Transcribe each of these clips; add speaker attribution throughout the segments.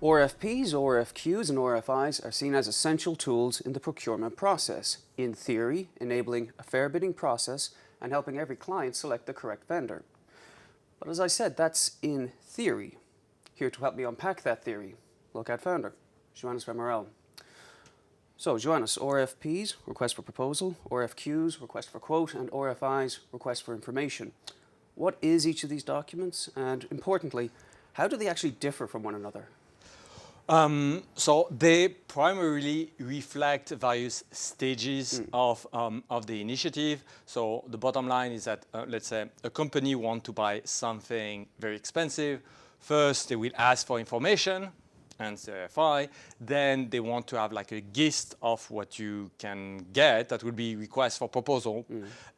Speaker 1: RFPs, RFQs, and RFIs are seen as essential tools in the procurement process, in theory, enabling a fair bidding process and helping every client select the correct vendor. But as I said, that's in theory. Here to help me unpack that theory, Lokad founder, Joannes Vermorel. So, Joannes, RFPs, request for proposal, RFQs, request for quote, and RFIs, request for information. What is each of these documents? And importantly, how do they actually differ from one another?
Speaker 2: So they primarily reflect various stages of the initiative. So the bottom line is that, let's say, a company wants to buy something very expensive. First, they will ask for information, and the RFI. Then they want to have like a gist of what you can get. That would be request for proposal.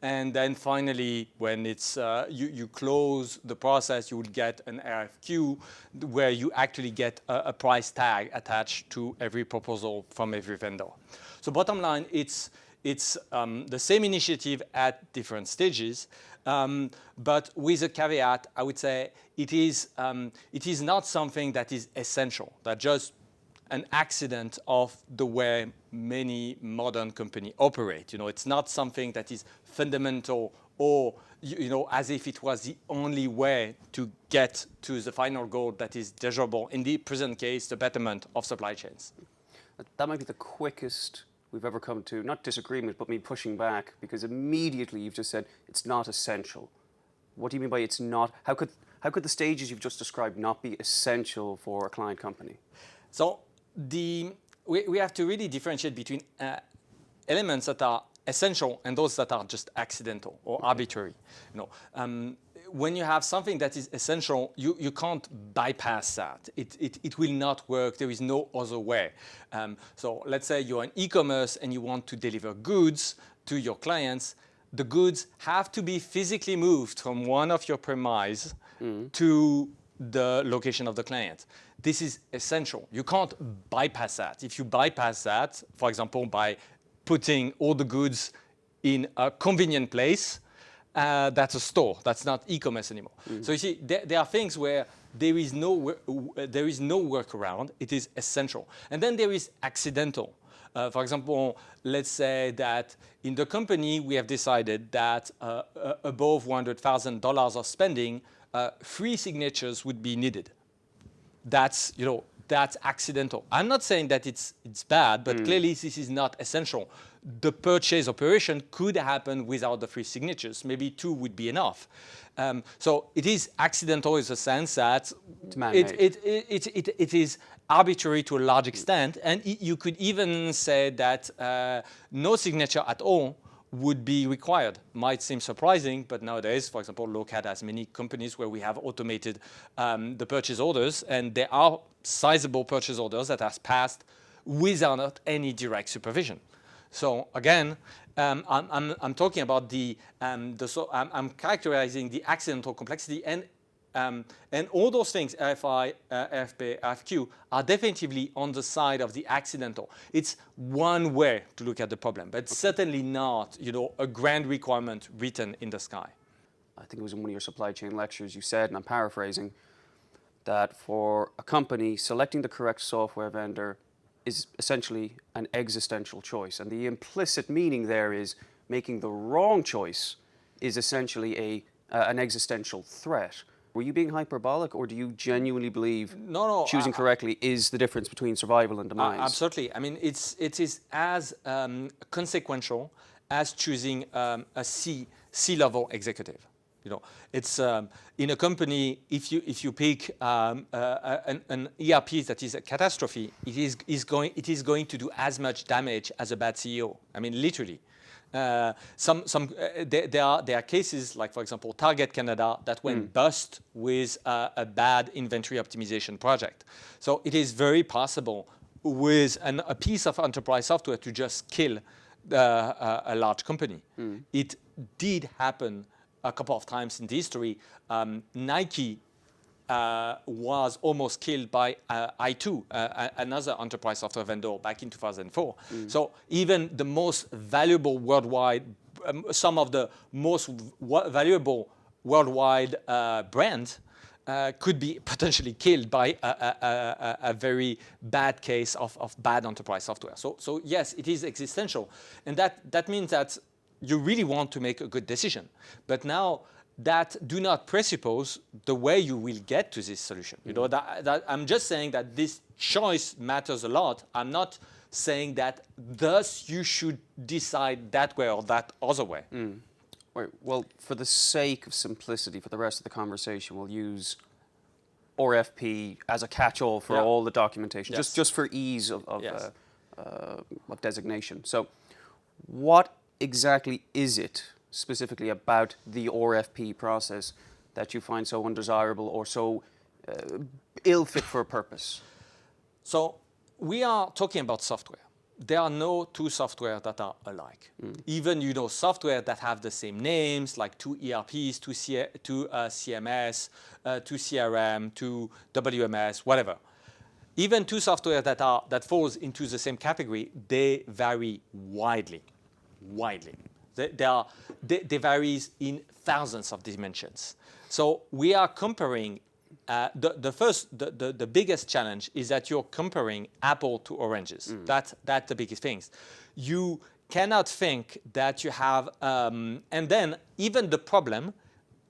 Speaker 2: And then finally, when it's you close the process, you would get an RFQ where you actually get a price tag attached to every proposal from every vendor. So bottom line, it's the same initiative at different stages, but with a caveat. I would say it is not something that is essential. That's just an accident of the way many modern companies operate. It's not something that is fundamental or as if it was the only way to get to the final goal that is desirable. In the present case, the betterment of supply chains.
Speaker 1: That might be the quickest we've ever come to, not disagreement, but me pushing back, because immediately you've just said it's not essential. What do you mean by it's not? How could the stages you've just described not be essential for a client company?
Speaker 2: So we have to really differentiate between elements that are essential and those that are just accidental or arbitrary. When you have something that is essential, you can't bypass that. It will not work. There is no other way. So let's say you're an e-commerce and you want to deliver goods to your clients. The goods have to be physically moved from one of your premises to the location of the client. This is essential. You can't bypass that. If you bypass that, for example, by putting all the goods in a convenient place, that's a store. That's not e-commerce anymore. So you see, there are things where there is no workaround. It is essential. And then there is accidental. For example, let's say that in the company we have decided that above $100,000 of spending, 3 signatures would be needed. That's accidental. I'm not saying that it's bad, but clearly this is not essential. The purchase operation could happen without the 3 signatures. Maybe 2 would be enough. So it is accidental in the sense that it is arbitrary to a large extent, and you could even say that no signature at all would be required. Might seem surprising, but nowadays, for example, Lokad has many companies where we have automated the purchase orders, and there are sizable purchase orders that have passed without any direct supervision. So again, I'm talking about I'm characterizing the accidental complexity, and all those things, RFI, RFP, RFQ, are definitively on the side of the accidental. It's one way to look at the problem, but certainly not, a grand requirement written in the sky.
Speaker 1: I think it was in one of your supply chain lectures you said, and I'm paraphrasing, that for a company, selecting the correct software vendor is essentially an existential choice. And the implicit meaning there is making the wrong choice is essentially an existential threat. Were you being hyperbolic, or do you genuinely believe choosing correctly is the difference between survival and demise?
Speaker 2: Absolutely. I mean, it is as consequential as choosing a C-level executive. It's in a company. If you pick an ERP that is a catastrophe, it is going to do as much damage as a bad CEO. I mean, literally. There are cases like, for example, Target Canada that went bust with a bad inventory optimization project. So it is very possible with a piece of enterprise software to just kill a large company. It did happen a couple of times in the history. Nike was almost killed by i2, another enterprise software vendor, back in 2004. So even the most valuable worldwide, some of the most valuable worldwide brands could be potentially killed by a very bad case of bad enterprise software. So yes, it is existential. And that means that you really want to make a good decision. But now that do not presuppose the way you will get to this solution. You know, that I'm just saying that this choice matters a lot. I'm not saying that thus you should decide that way or that other way.
Speaker 1: Right. Well, for the sake of simplicity, for the rest of the conversation, we'll use RFP as a catch-all for all the documentation, just for ease of designation. So what exactly is it specifically about the RFP process that you find so undesirable or so ill fit for a purpose?
Speaker 2: So we are talking about software. There are no two software that are alike. Even software that have the same names, like two ERPs, two CMS, two CRM, two WMS, whatever. Even two software that falls into the same category, they vary widely. They vary in thousands of dimensions. So we are comparing. The biggest challenge is that you're comparing apple to oranges. That's the biggest thing. You cannot think that you have, and then even the problem,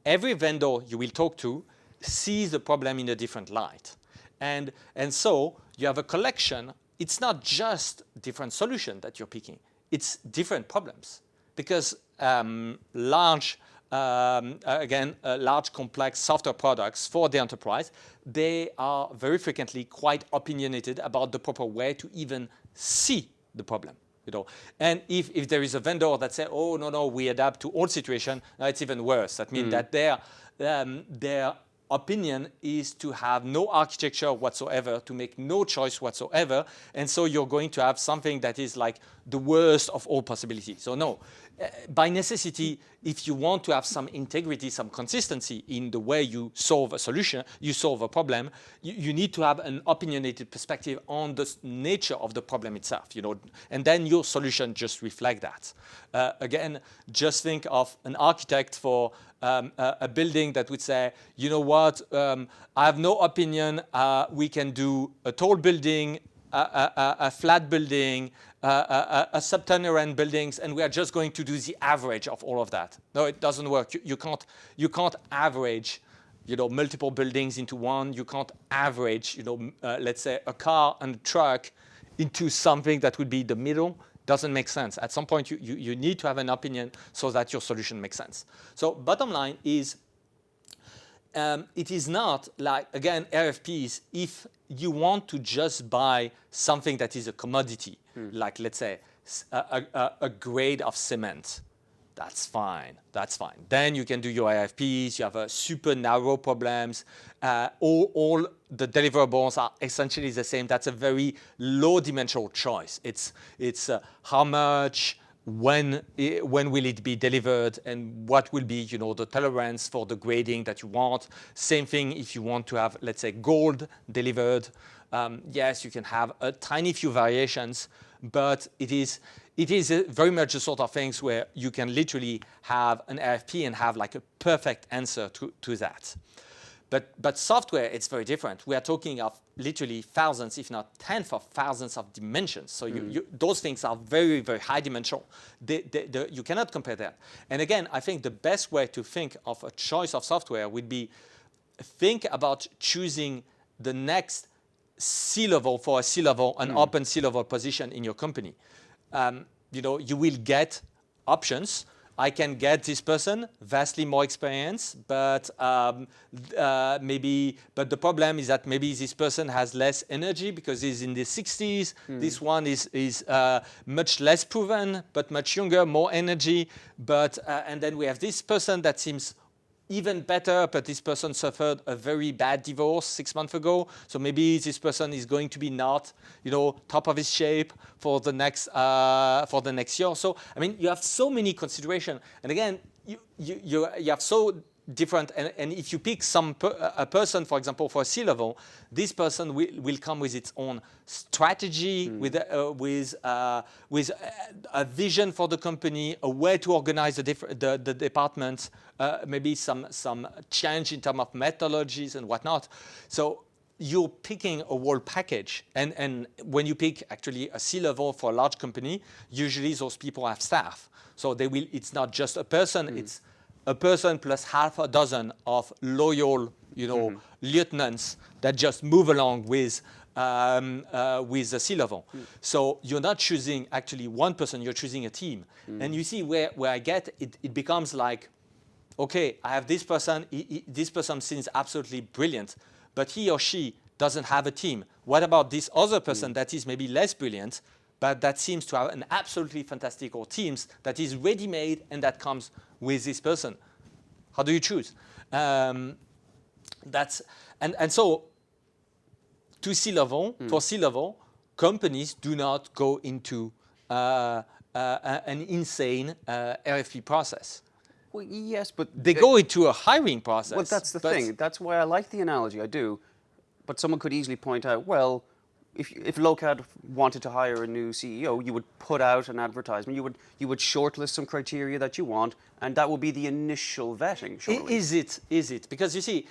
Speaker 2: every vendor you will talk to sees the problem in a different light. And so you have a collection. It's not just different solutions that you're picking. It's different problems because large complex software products for the enterprise, they are very frequently quite opinionated about the proper way to even see the problem. And if there is a vendor that says, "Oh no, we adapt to all situations," it's even worse. That means that their opinion is to have no architecture whatsoever, to make no choice whatsoever, and so you're going to have something that is like the worst of all possibilities. So no, by necessity, if you want to have some integrity, some consistency in the way you solve a solution, you solve a problem, you need to have an opinionated perspective on the nature of the problem itself, and then your solution just reflect that. Again, just think of an architect for a building that would say, you know what, I have no opinion, we can do a tall building, a flat building, a subterranean buildings, and we are just going to do the average of all of that. No, it doesn't work. You can't average, multiple buildings into one. You can't average, let's say a car and a truck into something that would be the middle. Doesn't make sense. At some point, you need to have an opinion so that your solution makes sense. So bottom line is, it is not like, again, RFPs, if you want to just buy something that is a commodity, like let's say a grade of cement, that's fine. Then you can do your RFPs, you have super narrow problems, all the deliverables are essentially the same. That's a very low dimensional choice. It's how much, when will it be delivered, and what will be the tolerance for the grading that you want. Same thing if you want to have, let's say, gold delivered. Yes, you can have a tiny few variations, but it is very much the sort of things where you can literally have an RFP and have like a perfect answer to that. But software, it's very different. We are talking of literally thousands, if not tens of thousands of dimensions. So those things are very, very high dimensional. You cannot compare that. And again, I think the best way to think of a choice of software would be think about choosing the next C-level for a C-level, an open C-level position in your company. You will get options. I can get this person vastly more experience, but the problem is that maybe this person has less energy because he's in the 60s. This one is much less proven, but much younger, more energy. And then we have this person that seems even better, but this person suffered a very bad divorce 6 months ago. So maybe this person is going to be not, top of his shape for the next year. So I mean, you have so many considerations, and again, you have so different, and if you pick a person, for example, for a C-level, this person will come with its own strategy, with a vision for the company, a way to organize the departments, maybe some change in terms of methodologies and whatnot. So you're picking a whole package, and when you pick actually a C-level for a large company, usually those people have staff. So it's not just a person, it's a person plus half a dozen of loyal, lieutenants that just move along with the C-level. So you're not choosing actually one person, you're choosing a team. And you see where I get it becomes like, okay, I have this person, this person seems absolutely brilliant, but he or she doesn't have a team. What about this other person that is maybe less brilliant, but that seems to have an absolutely fantastic teams that is ready-made and that comes with this person? How do you choose? And so to C-level, for C-level, companies do not go into an insane RFP process.
Speaker 1: Well, yes, but
Speaker 2: they go into a hiring process.
Speaker 1: Well, that's the thing. That's why I like the analogy. I do. But someone could easily point out, well, if Lokad wanted to hire a new CEO, you would put out an advertisement. You would shortlist some criteria that you want, and that would be the initial vetting. Surely.
Speaker 2: Is it? Because you see,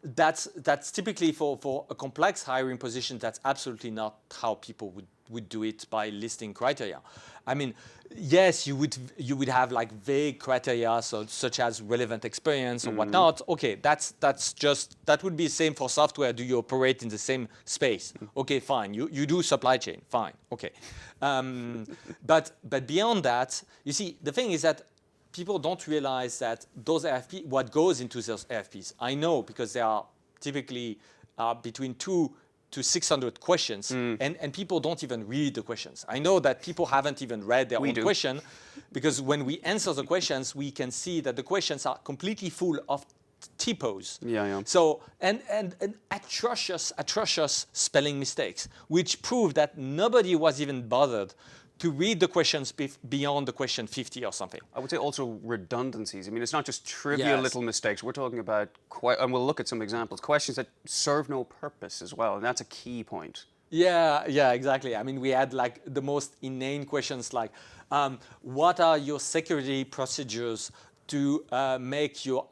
Speaker 2: that's typically for a complex hiring position. That's absolutely not how people would do it by listing criteria. I mean, yes, you would have like vague criteria, such as relevant experience or whatnot. Okay, that would be the same for software. Do you operate in the same space? Okay, fine. You do supply chain. Fine. Okay. But beyond that, you see, the thing is that people don't realize that those RFPs, what goes into those RFPs. I know because they are typically between 200 to 600 questions, and people don't even read the questions. I know that people haven't even read their own question, because when we answer the questions, we can see that the questions are completely full of typos.
Speaker 1: Yeah.
Speaker 2: So and atrocious spelling mistakes, which prove that nobody was even bothered to read the questions beyond the question 50 or something.
Speaker 1: I would say also redundancies. I mean, it's not just trivial little mistakes. We're talking about, and we'll look at some examples, questions that serve no purpose as well, and that's a key point.
Speaker 2: Yeah, exactly. I mean, we had like the most inane questions like, what are your security procedures to make your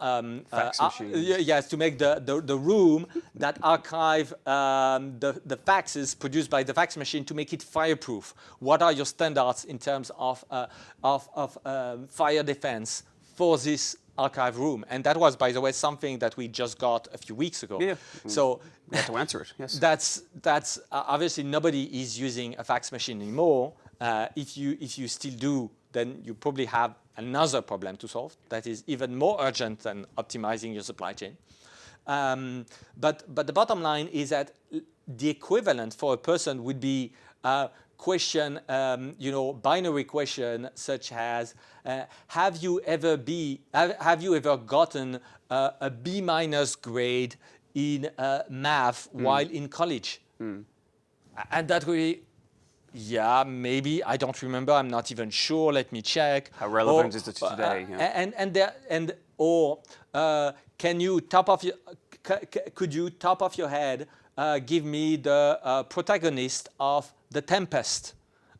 Speaker 1: fax machines.
Speaker 2: Yes, to make the room that archive the faxes produced by the fax machine, to make it fireproof. What are your standards in terms of fire defense for this archive room? And that was, by the way, something that we just got a few weeks ago.
Speaker 1: Yeah.
Speaker 2: So
Speaker 1: we have to answer it. Yes.
Speaker 2: That's obviously nobody is using a fax machine anymore. If you still do, then you probably have another problem to solve that is even more urgent than optimizing your supply chain. But the bottom line is that the equivalent for a person would be question, binary question such as, have you ever gotten a B- grade in math while in college? And that really. Yeah, maybe. I don't remember. I'm not even sure. Let me check.
Speaker 1: How relevant is it today?
Speaker 2: Can you could you top of your head give me the protagonist of The Tempest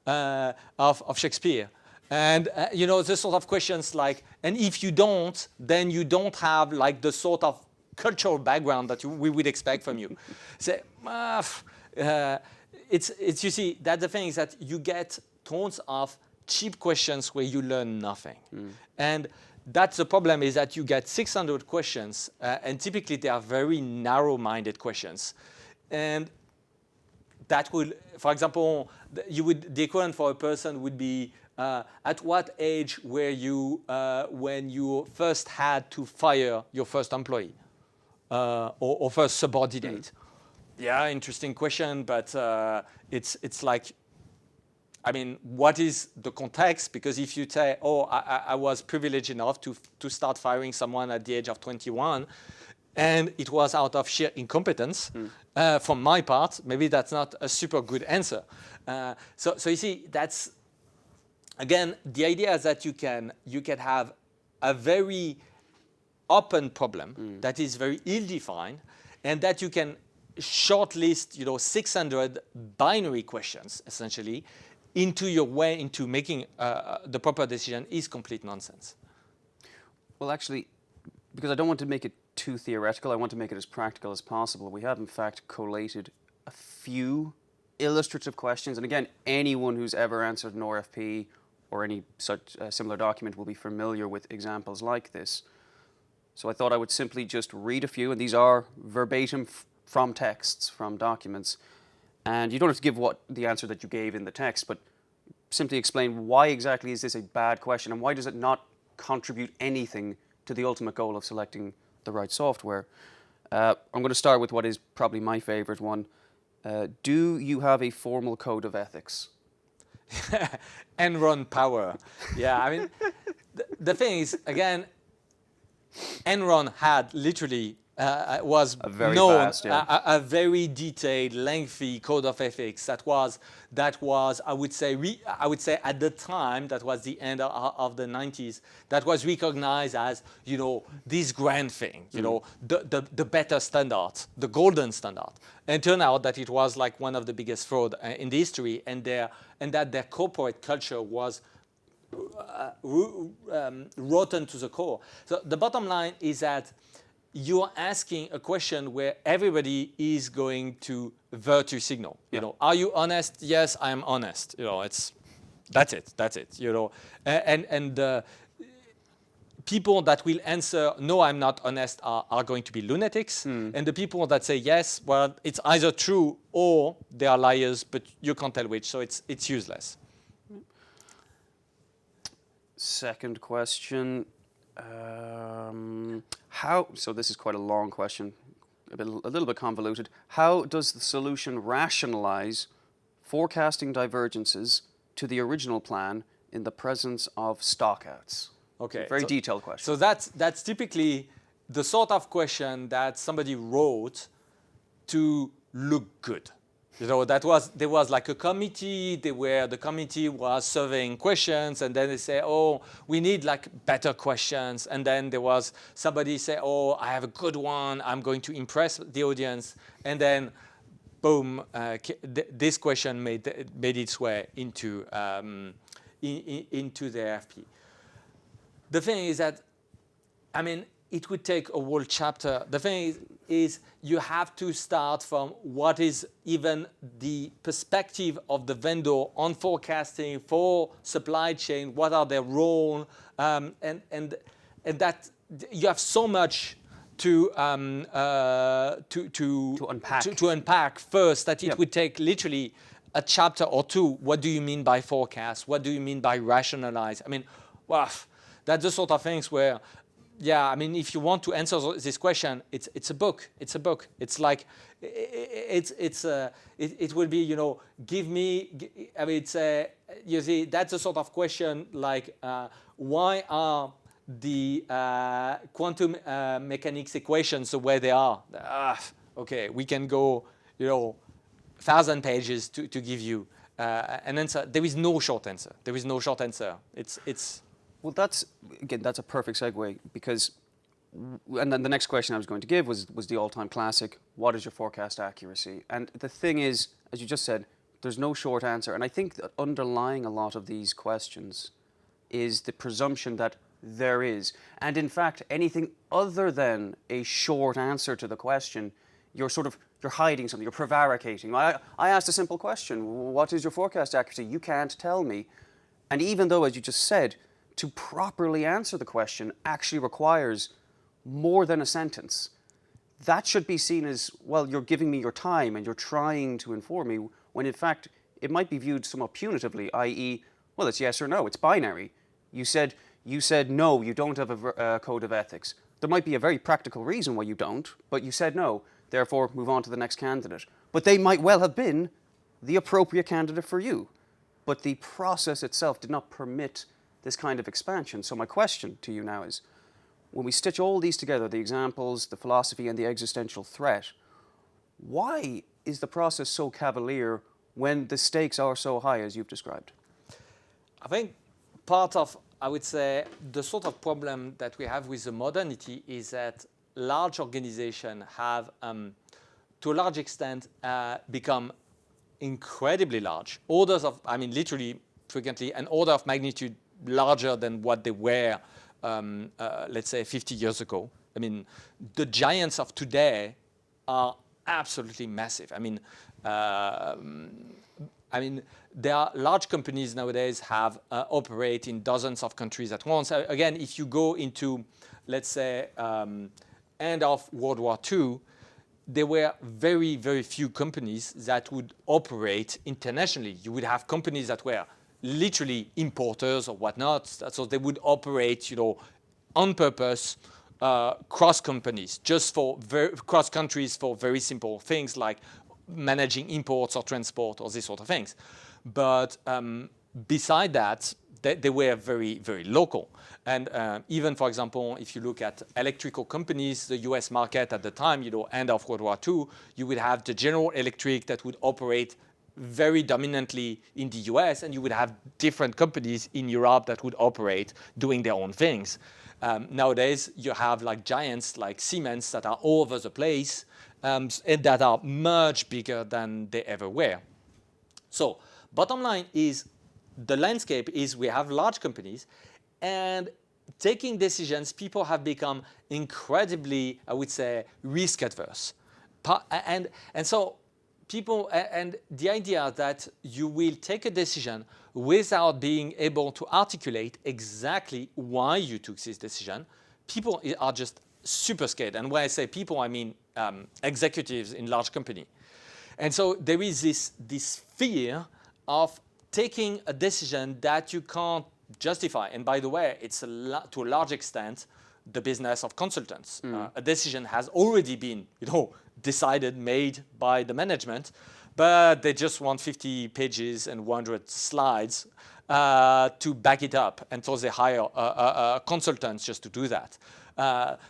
Speaker 2: of Shakespeare? And the sort of questions like, and if you don't, then you don't have like the sort of cultural background that we would expect from you. It's you see, that the thing is that you get tons of cheap questions where you learn nothing. And that's the problem, is that you get 600 questions, and typically they are very narrow-minded questions. And that will, for example, the equivalent for a person would be, at what age were you when you first had to fire your first employee or first subordinate? Yeah, interesting question, but it's like, I mean, what is the context? Because if you say, oh, I was privileged enough to start firing someone at the age of 21, and it was out of sheer incompetence from my part, maybe that's not a super good answer. So you see, that's, again, the idea is that you can have a very open problem that is very ill-defined, and that you can shortlist, 600 binary questions, essentially, into your way into making the proper decision is complete nonsense.
Speaker 1: Well, actually, because I don't want to make it too theoretical, I want to make it as practical as possible. We have, in fact, collated a few illustrative questions. And again, anyone who's ever answered an RFP or any such similar document will be familiar with examples like this. So I thought I would simply just read a few, and these are verbatim from texts, from documents. And you don't have to give the answer that you gave in the text, but simply explain why exactly is this a bad question, and why does it not contribute anything to the ultimate goal of selecting the right software. I'm going to start with what is probably my favorite one. Do you have a formal code of ethics?
Speaker 2: Enron power. Yeah, I mean, the thing is, again, Enron had literally was
Speaker 1: a very
Speaker 2: known
Speaker 1: vast, yeah.
Speaker 2: a very detailed, lengthy code of ethics that was I would say at the time, that was the end of the 90s, that was recognized as this grand thing, the better standard, the golden standard. And it turned out that it was like one of the biggest fraud in the history, and that their corporate culture was rotten to the core. So the bottom line is that you're asking a question where everybody is going to virtue signal. Are you honest? Yes, I am honest. That's it. And people that will answer no, I'm not honest are going to be lunatics, and the people that say yes, well, it's either true or they are liars, but you can't tell which. So it's useless.
Speaker 1: Second question. So this is quite a long question, a little bit convoluted. How does the solution rationalize forecasting divergences to the original plan in the presence of stockouts?
Speaker 2: Okay.
Speaker 1: Very detailed question.
Speaker 2: So that's typically the sort of question that somebody wrote to look good. There was like a committee, the committee was surveying questions, and then they say, oh, we need like better questions. And then there was somebody say, oh, I have a good one, I'm going to impress the audience. And then, boom, this question made its way into the RFP. The thing is that, it would take a whole chapter. The thing is you have to start from what is even the perspective of the vendor on forecasting for supply chain, what are their role, and that you have so much to unpack first that it would take literally a chapter or two. What do you mean by forecast? What do you mean by rationalize? That's the sort of things where, if you want to answer this question, it's a book. It's a book. It's like it will be give me. You see, that's the sort of question like why are the quantum mechanics equations the way they are? Okay, we can go 1,000 pages to give you an answer. There is no short answer. It's
Speaker 1: Well, that's a perfect segue, because, and then the next question I was going to give was the all-time classic, what is your forecast accuracy? And the thing is, as you just said, there's no short answer. And I think that underlying a lot of these questions is the presumption that there is. And in fact, anything other than a short answer to the question, you're hiding something, you're prevaricating. I asked a simple question, what is your forecast accuracy? You can't tell me. And even though, as you just said, to properly answer the question actually requires more than a sentence, that should be seen as, well, you're giving me your time and you're trying to inform me, when in fact it might be viewed somewhat punitively, i.e., well, it's yes or no, it's binary. You said no, you don't have a code of ethics. There might be a very practical reason why you don't, but you said no, therefore move on to the next candidate. But they might well have been the appropriate candidate for you. But the process itself did not permit this kind of expansion. So my question to you now is, when we stitch all these together, the examples, the philosophy, and the existential threat, why is the process so cavalier when the stakes are so high as you've described?
Speaker 2: I think part of I would say the sort of problem that we have with the modernity is that large organizations have, to a large extent, become incredibly large. Orders of, I mean, literally, frequently, an order of magnitude larger than what they were, let's say, 50 years ago. I mean, the giants of today are absolutely massive. I mean, there are large companies nowadays have operate in dozens of countries at once. Again, if you go into, let's say, end of World War II, there were very, very few companies that would operate internationally. You would have companies that were literally importers or whatnot, so they would operate, you know, on purpose, cross companies, just for cross countries for very simple things like managing imports or transport or these sort of things. But beside that, they were very, very local. And even, for example, if you look at electrical companies, the US market at the time, you know, end of World War II, you would have the General Electric that would operate very dominantly in the US, and you would have different companies in Europe that would operate doing their own things. Nowadays, you have like giants like Siemens that are all over the place and that are much bigger than they ever were. So bottom line is the landscape is we have large companies, and taking decisions, people have become incredibly, I would say, risk adverse. And so people, and the idea that you will take a decision without being able to articulate exactly why you took this decision, people are just super scared. And when I say people, I mean executives in large company. And so there is this fear of taking a decision that you can't justify. And by the way, it's to a large extent the business of consultants. A decision has already been, you know, decided, made by the management, but they just want 50 pages and 100 slides to back it up. And so they hire consultants just to do that.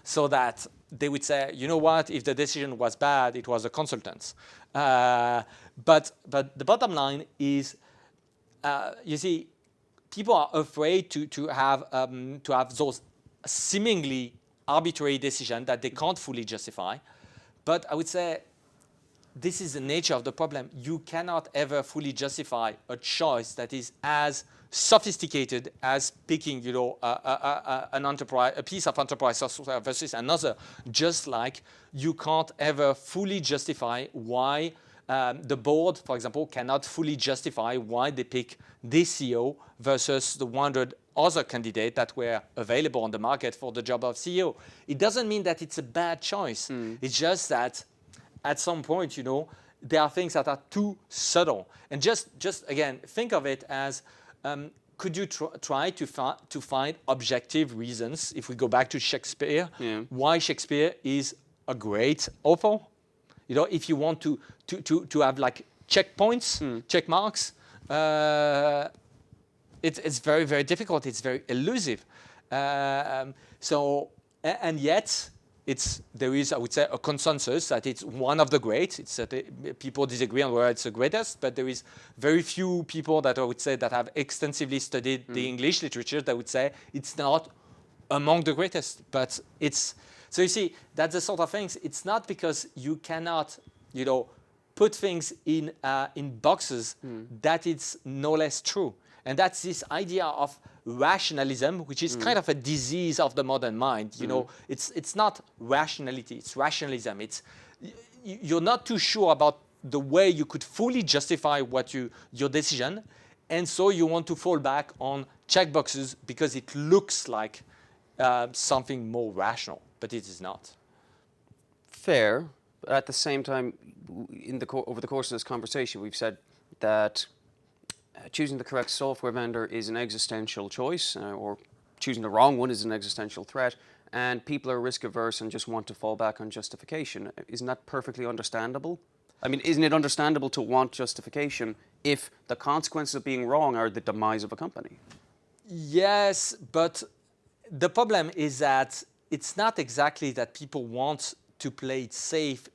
Speaker 2: So that they would say, you know what, if the decision was bad, it was the consultants. But the bottom line is, you see, people are afraid to have those seemingly arbitrary decisions that they can't fully justify. But I would say this is the nature of the problem. You cannot ever fully justify a choice that is as sophisticated as picking, you know, a piece of enterprise software versus another. Just like you can't ever fully justify why the board, for example, cannot fully justify why they pick this CEO versus the 100 other candidates that were available on the market for the job of CEO. It doesn't mean that it's a bad choice. It's just that at some point, you know, there are things that are too subtle. And just again, think of it as, could you try to find objective reasons, if we go back to Shakespeare, why Shakespeare is a great author? You know, if you want to have like checkpoints, check marks, it's very, very difficult. It's very elusive. So, and yet, there is, I would say, a consensus that it's one of the greats. It's that people disagree on whether it's the greatest, but there is very few people that I would say that have extensively studied the English literature that would say it's not among the greatest. But it's, so you see, that's the sort of things. It's not because you cannot, you know, put things in boxes that it's no less true. And that's this idea of rationalism, which is kind of a disease of the modern mind. You know, it's not rationality, it's rationalism. It's, you're not too sure about the way you could fully justify your decision, and so you want to fall back on checkboxes because it looks like something more rational, but it is not.
Speaker 1: Fair, but at the same time, over the course of this conversation, we've said that choosing the correct software vendor is an existential choice, or choosing the wrong one is an existential threat, and people are risk averse and just want to fall back on justification. Isn't that perfectly understandable? I mean, isn't it understandable to want justification if the consequences of being wrong are the demise of a company?
Speaker 2: Yes, but the problem is that it's not exactly that people want to play it safe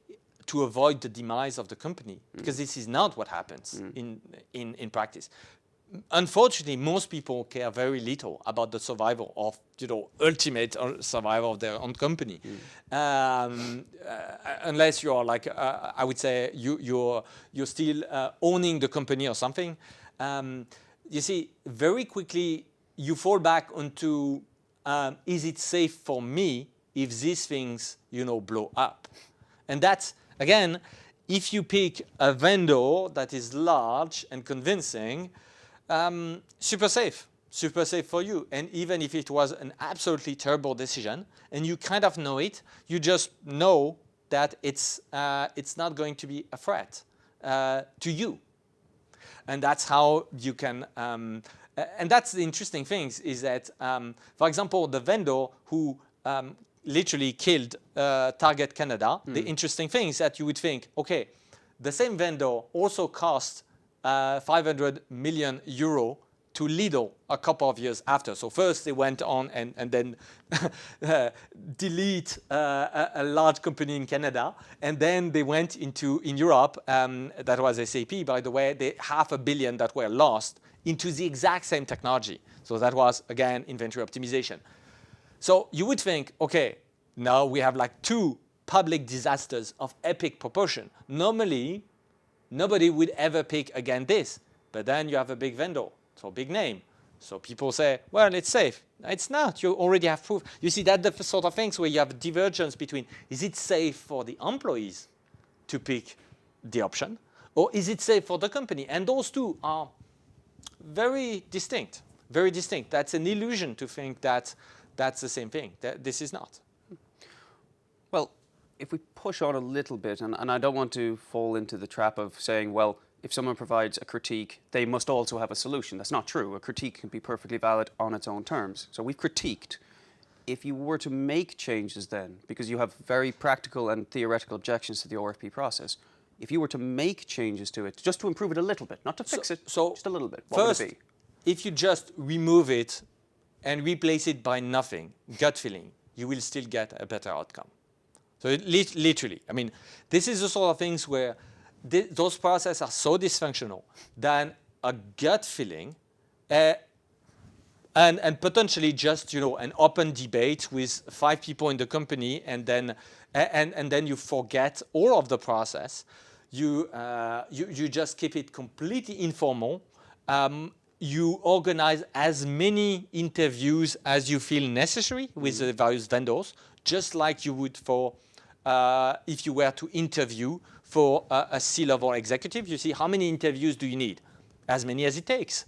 Speaker 2: to avoid the demise of the company, because this is not what happens in practice. unfortunately, most people care very little about the survival of, ultimate survival of their own company, unless you are like, I would say, you're still owning the company or something. You see, very quickly you fall back onto, is it safe for me if these things, blow up? And that's, again, if you pick a vendor that is large and convincing, super safe for you. And even if it was an absolutely terrible decision, and you kind of know it, you just know that it's not going to be a threat to you. And that's how you can, and that's the interesting thing is that, for example, the vendor who literally killed Target Canada, the interesting thing is that you would think, okay, the same vendor also cost 500 million euro to Lidl a couple of years after. So first they went on and then delete a large company in Canada, and then they went in Europe, that was SAP, by the way, they $500 million that were lost into the exact same technology. So that was, again, inventory optimization. So you would think, okay, now we have like two public disasters of epic proportion. Normally, nobody would ever pick again this, but then you have a big vendor, so big name. So people say, well, it's safe. It's not. You already have proof. You see, that's the sort of things where you have divergence between, is it safe for the employees to pick the option, or is it safe for the company? And those two are very distinct, very distinct. That's an illusion to think that that's the same thing. This is not.
Speaker 1: Well, if we push on a little bit, and I don't want to fall into the trap of saying, well, if someone provides a critique, they must also have a solution. That's not true. A critique can be perfectly valid on its own terms. So we've critiqued. If you were to make changes then, because you have very practical and theoretical objections to the RFP process, if you were to make changes to it, just to improve it a little bit, not to fix it, just a little bit, what would it be?
Speaker 2: If you just remove it and replace it by nothing, gut feeling, you will still get a better outcome. So literally, I mean, this is the sort of things where those processes are so dysfunctional that a gut feeling and potentially just an open debate with 5 people in the company, and then you forget all of the process. You just keep it completely informal. You organize as many interviews as you feel necessary with the various vendors, just like you would for if you were to interview for a C-level executive. You see, how many interviews do you need? As many as it takes.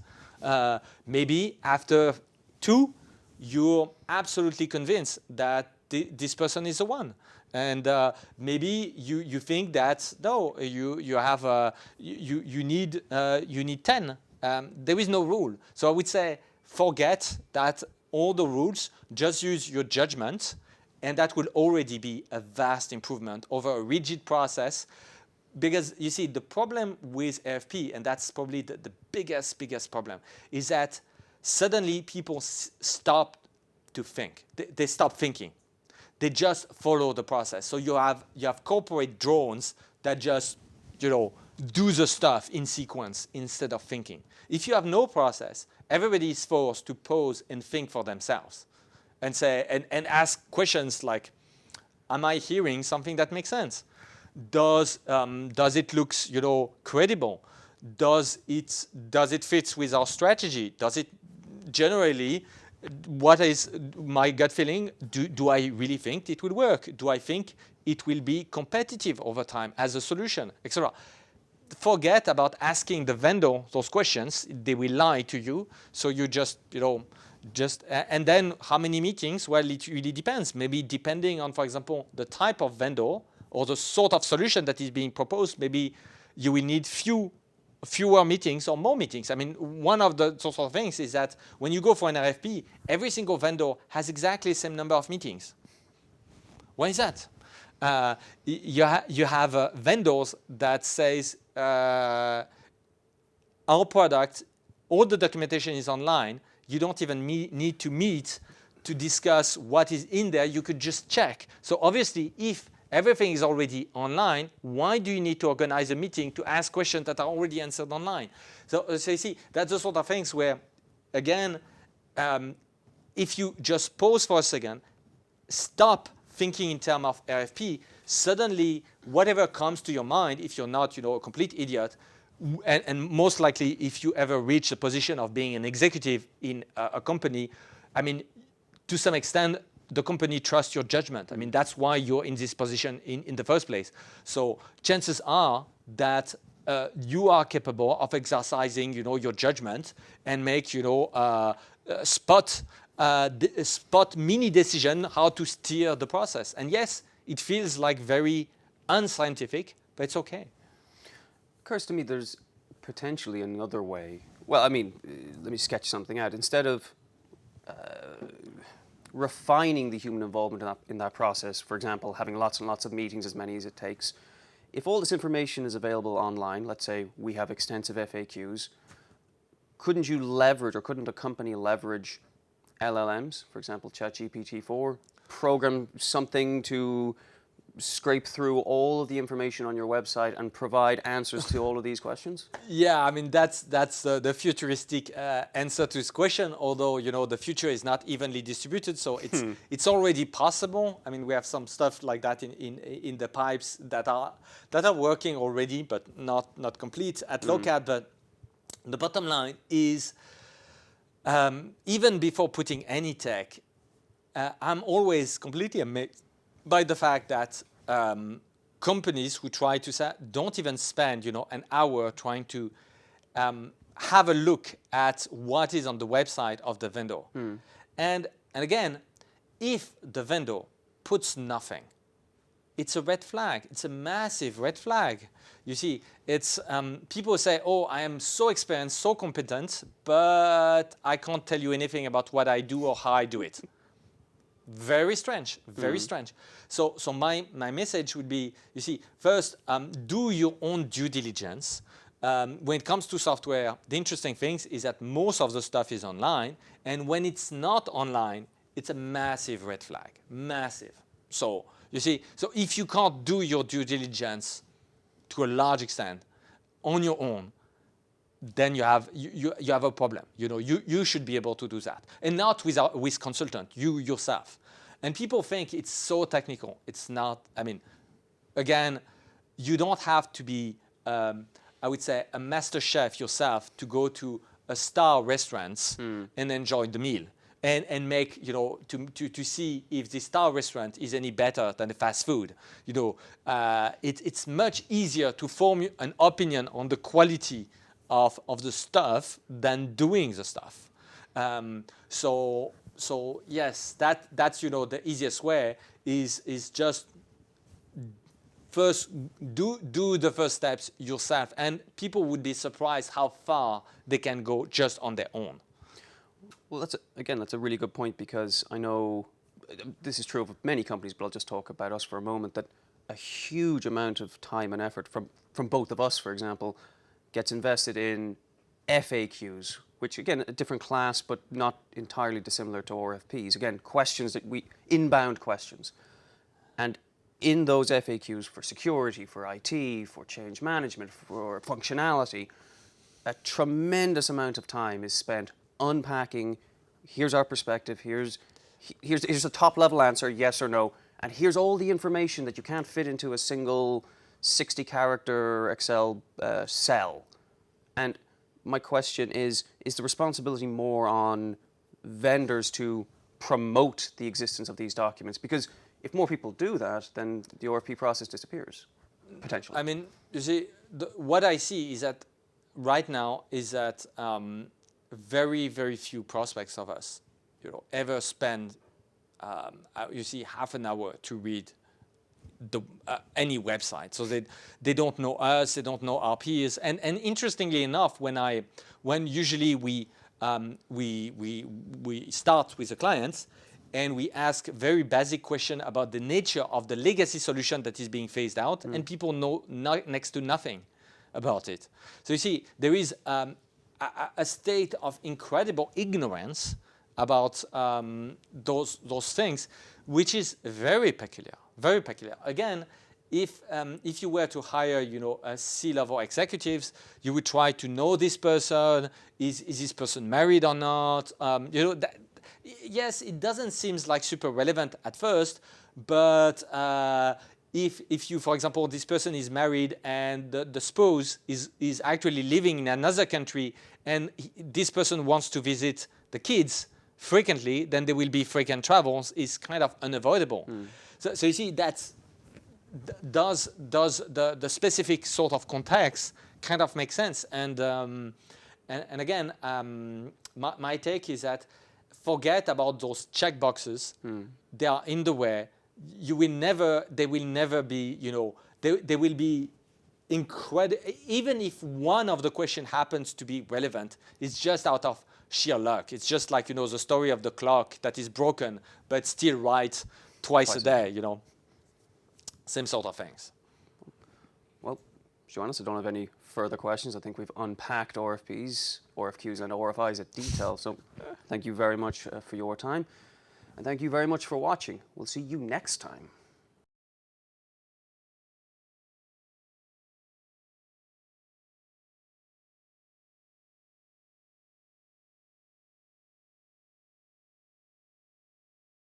Speaker 2: Maybe after 2, you're absolutely convinced that this person is the one. And maybe you think that no, you need 10. There is no rule. So I would say forget that all the rules. Just use your judgment, and that will already be a vast improvement over a rigid process. Because you see, the problem with RFP, and that's probably the biggest problem, is that suddenly people stop to think. They stop thinking. They just follow the process. So you have corporate drones that just do the stuff in sequence instead of thinking. If you have no process, everybody is forced to pause and think for themselves, and say and ask questions like, am I hearing something that makes sense? Does it look credible? Does it fit with our strategy? Does it generally? What is my gut feeling? Do I really think it will work? Do I think it will be competitive over time as a solution, etc.? Forget about asking the vendor those questions. They will lie to you. So you and then how many meetings? Well, it really depends. Maybe depending on, for example, the type of vendor or the sort of solution that is being proposed, maybe you will need fewer meetings or more meetings. I mean, one of the sort of things is that when you go for an RFP, every single vendor has exactly the same number of meetings. Why is that? You have vendors that says our product, all the documentation is online. You don't even need to meet to discuss what is in there. You could just check. So obviously, if everything is already online. Why do you need to organize a meeting to ask questions that are already answered online? So you see, that's the sort of things where, again, if you just pause for a second, stop thinking in terms of RFP, suddenly whatever comes to your mind, if you're not, a complete idiot, and most likely if you ever reach the position of being an executive in a company, I mean, to some extent, the company trusts your judgment. I mean, that's why you're in this position in the first place. So chances are that you are capable of exercising, your judgment and make, spot mini decision how to steer the process. And yes, it feels like very unscientific, but it's okay.
Speaker 1: Occurs to me there's potentially another way. Well, I mean, let me sketch something out. Instead of refining the human involvement in that process, for example, having lots and lots of meetings, as many as it takes, if all this information is available online, let's say we have extensive FAQs, couldn't you leverage, or couldn't a company leverage LLMs, for example, ChatGPT-4, program something to scrape through all of the information on your website and provide answers to all of these questions?
Speaker 2: Yeah, I mean, that's the futuristic answer to this question, although, the future is not evenly distributed, so it's already possible. I mean, we have some stuff like that in the pipes that are working already, but not complete at Lokad. But the bottom line is, even before putting any tech, I'm always completely amazed by the fact that companies who try to don't even spend, an hour trying to have a look at what is on the website of the vendor. And again, if the vendor puts nothing, it's a red flag. It's a massive red flag. You see, it's people say, "Oh, I am so experienced, so competent, but I can't tell you anything about what I do or how I do it." Very strange, very strange. So my message would be, you see, first, do your own due diligence. When it comes to software, the interesting thing is that most of the stuff is online, and when it's not online, it's a massive red flag, massive. So you see, so if you can't do your due diligence to a large extent on your own, then you have a problem. You should be able to do that, and not with consultant, you yourself. And people think it's so technical. It's not. I mean, again, you don't have to be, I would say, a master chef yourself to go to a star restaurant and enjoy the meal, and make, to see if the star restaurant is any better than the fast food. It's much easier to form an opinion on the quality of the stuff than doing the stuff. So yes, that's the easiest way is just first do the first steps yourself, and people would be surprised how far they can go just on their own.
Speaker 1: Well, that's a really good point, because I know this is true of many companies, but I'll just talk about us for a moment, that a huge amount of time and effort from both of us, for example, gets invested in FAQs, which again, a different class, but not entirely dissimilar to RFPs. Again, inbound questions. And in those FAQs for security, for IT, for change management, for functionality, a tremendous amount of time is spent unpacking, here's our perspective, here's a top level answer, yes or no, and here's all the information that you can't fit into a single 60-character Excel cell. And my question is the responsibility more on vendors to promote the existence of these documents? Because if more people do that, then the RFP process disappears, potentially.
Speaker 2: I mean, you see, what I see is that right now is that very, very few prospects of us, ever spend, half an hour to read any website. So they don't know us, they don't know our peers. And interestingly enough, when usually we start with the clients and we ask very basic question about the nature of the legacy solution that is being phased out, and people know next to nothing about it. So you see, there is a state of incredible ignorance about those things, which is very peculiar, very peculiar. Again, if you were to hire, C-level executives, you would try to know this person. Is this person married or not? Yes, it doesn't seem like super relevant at first, but if you, for example, this person is married and the spouse is actually living in another country and this person wants to visit the kids frequently, then there will be frequent travels. It's kind of unavoidable. So you see, does the specific sort of context kind of make sense? And again, my take is that forget about those check boxes. They are in the way. They will never be, they will be incredible. Even if one of the question happens to be relevant, it's just out of sheer luck. It's just like, the story of the clock that is broken, but still right twice a day, Same sort of things.
Speaker 1: Well, Joannes, I don't have any further questions. I think we've unpacked RFPs, RFQs and RFIs at detail. So thank you very much for your time. And thank you very much for watching. We'll see you next time.